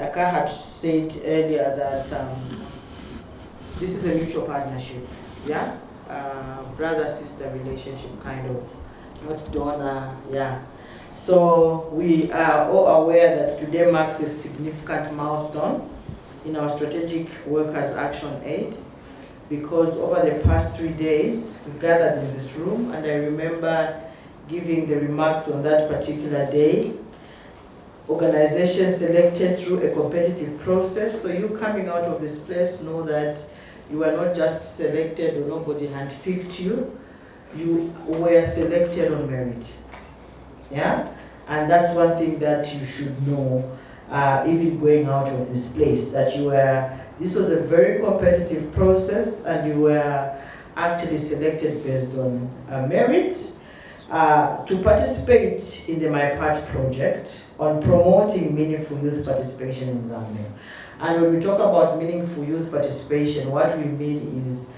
like I had said earlier, that this is a mutual partnership, yeah? Brother-sister relationship, kind of, not donor, yeah. So we are all aware that today marks a significant milestone in our strategic work as Actionaid, because over the past 3 days, we gathered in this room, and I remember giving the remarks on that particular day. Organizations selected through a competitive process, so you coming out of this place know that you are not just selected or nobody handpicked you, you were selected on merit. Yeah? And that's one thing that you should know, even going out of this place, that this was a very competitive process, and you were actually selected based on merit to participate in the My Part project on promoting meaningful youth participation in Zambia. And when we talk about meaningful youth participation, what we mean is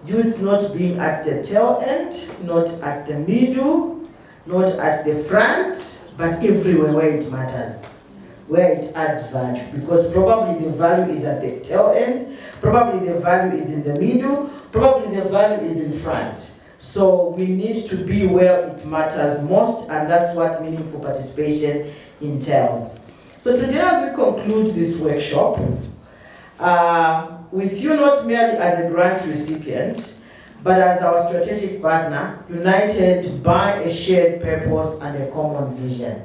youth not being at the tail end, not at the middle, not at the front, but everywhere where it matters, where it adds value. Because probably the value is at the tail end, probably the value is in the middle, probably the value is in front. So we need to be where it matters most, and that's what meaningful participation entails. So today, as we conclude this workshop, with you not merely as a grant recipient, but as our strategic partner, united by a shared purpose and a common vision.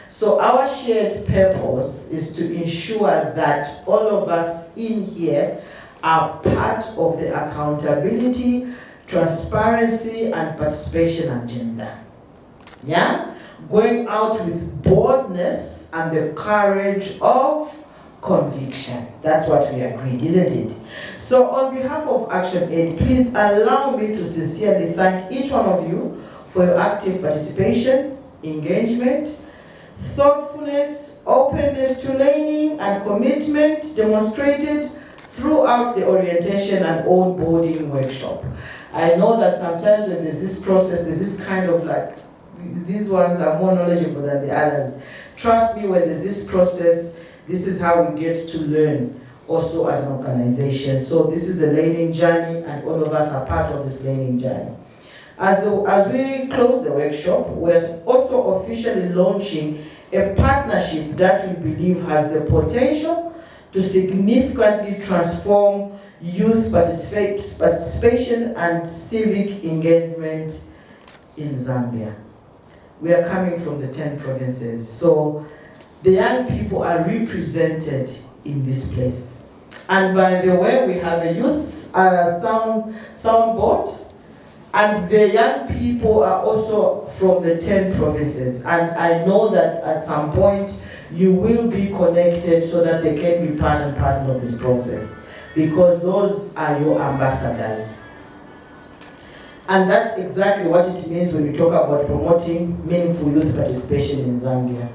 So our shared purpose is to ensure that all of us in here are part of the accountability, transparency, and participation agenda. Yeah? Going out with boldness and the courage of conviction. That's what we agreed, isn't it? So on behalf of Actionaid, please allow me to sincerely thank each one of you for your active participation, engagement, thoughtfulness, openness to learning, and commitment demonstrated throughout the orientation and onboarding workshop. I know that sometimes when there's this process, there's this kind of like, these ones are more knowledgeable than the others. Trust me, when there's this process, this is how we get to learn also as an organization. So this is a learning journey, and all of us are part of this learning journey. As we close the workshop, we're also officially launching a partnership that we believe has the potential to significantly transform youth participation and civic engagement in Zambia. We are coming from the 10 provinces, so the young people are represented in this place. And by the way, we have a youth sound board, and the young people are also from the 10 provinces. And I know that at some point you will be connected so that they can be part and parcel of this process, because those are your ambassadors. And that's exactly what it means when we talk about promoting meaningful youth participation in Zambia.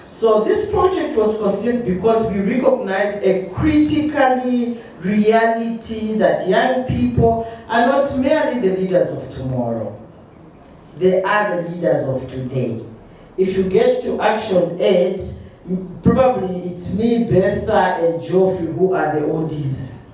So this project was conceived because we recognize a critically reality that young people are not merely the leaders of tomorrow. They are the leaders of today. If you get to Actionaid, probably it's me, Bertha, and Geoffrey who are the oldies.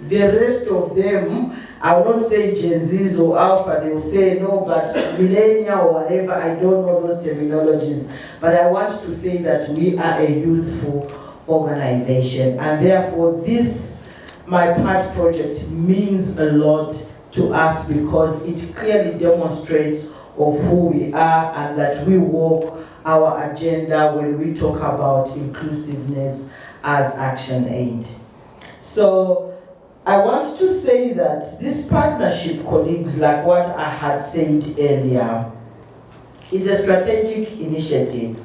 The rest of them, I will not say Gen Zs or Alpha, they will say no, but millennial or whatever, I don't know those terminologies. But I want to say that we are a youthful organization, and therefore this My Part project means a lot to us, because it clearly demonstrates of who we are and that we walk our agenda when we talk about inclusiveness as Actionaid. So I want to say that this partnership, colleagues, like what I had said earlier, is a strategic initiative.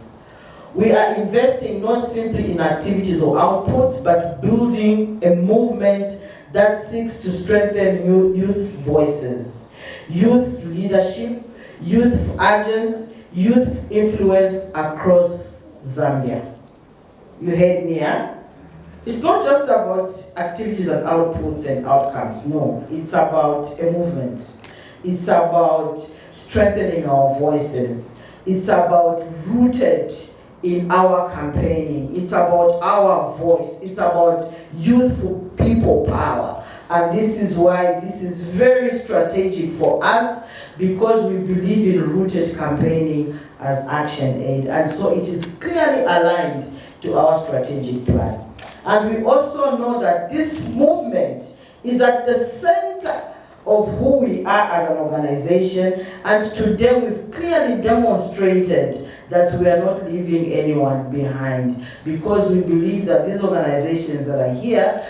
We are investing not simply in activities or outputs, but building a movement that seeks to strengthen youth voices, youth leadership, youth agents, youth influence across Zambia. You heard me, huh? It's not just about activities and outputs and outcomes, no. It's about a movement. It's about strengthening our voices. It's about rooted in our campaigning. It's about our voice. It's about youthful people power. And this is why this is very strategic for us, because we believe in rooted campaigning as Actionaid. And so it is clearly aligned to our strategic plan. And we also know that this movement is at the center of who we are as an organization. And today we've clearly demonstrated that we are not leaving anyone behind, because we believe that these organizations that are here,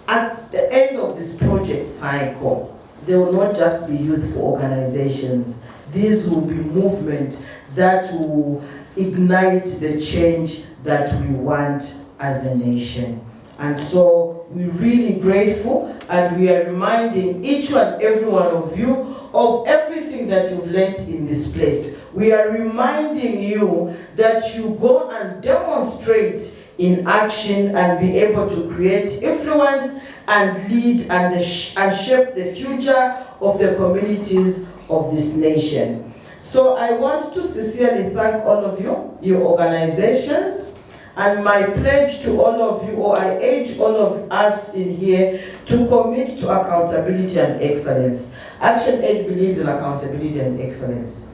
at the end of this project cycle, they will not just be youthful organizations. These will be movements that will ignite the change that we want as a nation. And so we're really grateful, and we are reminding each and every one of you of everything that you've learned in this place. We are reminding you that you go and demonstrate in action and be able to create influence and lead and shape the future of the communities of this nation. So I want to sincerely thank all of you, your organizations, and my pledge to all of you, or I urge all of us in here, to commit to accountability and excellence. Actionaid believes in accountability and excellence.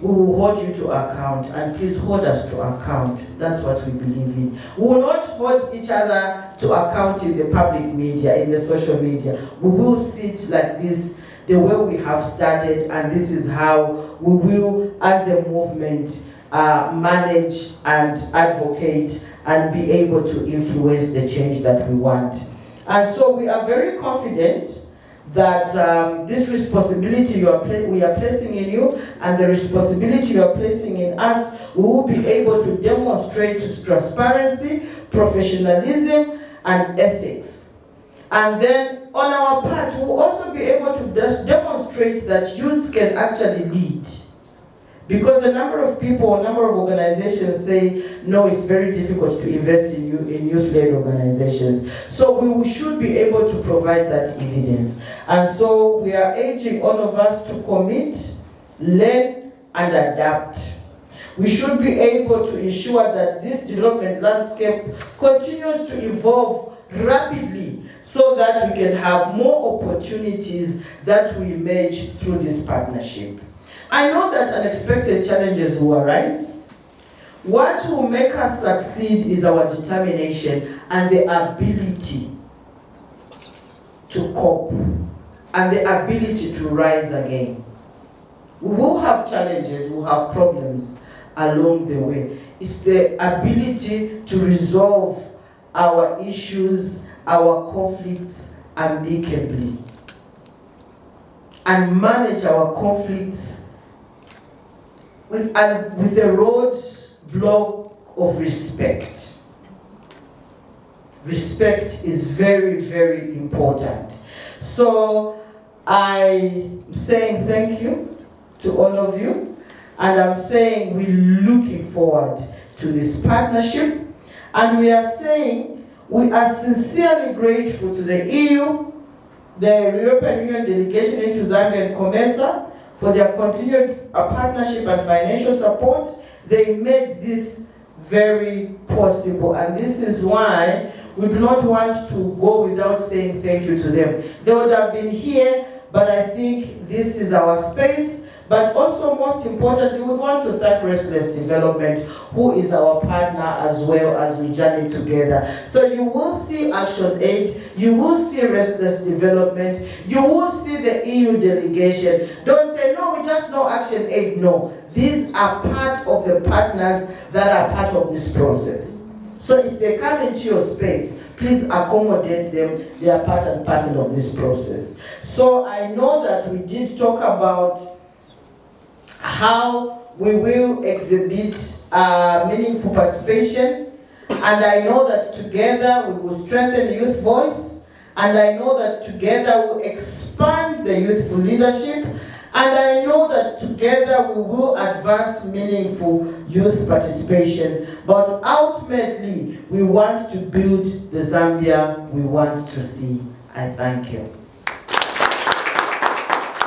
We will hold you to account, and please hold us to account. That's what we believe in. We will not hold each other to account in the public media, in the social media. We will sit like this, the way we have started, and this is how we will, as a movement, manage and advocate and be able to influence the change that we want. And so we are very confident that this responsibility we are placing in you, and the responsibility you are placing in us, we will be able to demonstrate transparency, professionalism, and ethics. And then on our part, we will also be able to demonstrate that youths can actually lead. Because a number of people, a number of organizations say, no, it's very difficult to invest in youth-led organizations. So we should be able to provide that evidence. And so we are urging all of us to commit, learn, and adapt. We should be able to ensure that this development landscape continues to evolve rapidly, so that we can have more opportunities that will emerge through this partnership. I know that unexpected challenges will arise. What will make us succeed is our determination and the ability to cope and the ability to rise again. We will have challenges, we will have problems along the way. It's the ability to resolve our issues, our conflicts amicably, and manage our conflicts with a roadblock of respect. Respect is very, very important. So I'm saying thank you to all of you, and I'm saying we're looking forward to this partnership, and we are saying we are sincerely grateful to the EU, the European Union delegation into Zambia and COMESA, for their continued partnership and financial support. They made this very possible, and this is why we do not want to go without saying thank you to them. They would have been here, but I think this is our space. But also, most importantly, we want to thank Restless Development, who is our partner as well as we journey together. So you will see Actionaid, you will see Restless Development, you will see the EU delegation. Don't say, no, we just know Actionaid. No, these are part of the partners that are part of this process. So if they come into your space, please accommodate them. They are part and parcel of this process. So I know that we did talk about how we will exhibit meaningful participation, and I know that together we will strengthen youth voice, and I know that together we'll expand the youthful leadership, and I know that together we will advance meaningful youth participation. But ultimately, we want to build the Zambia we want to see. I thank you.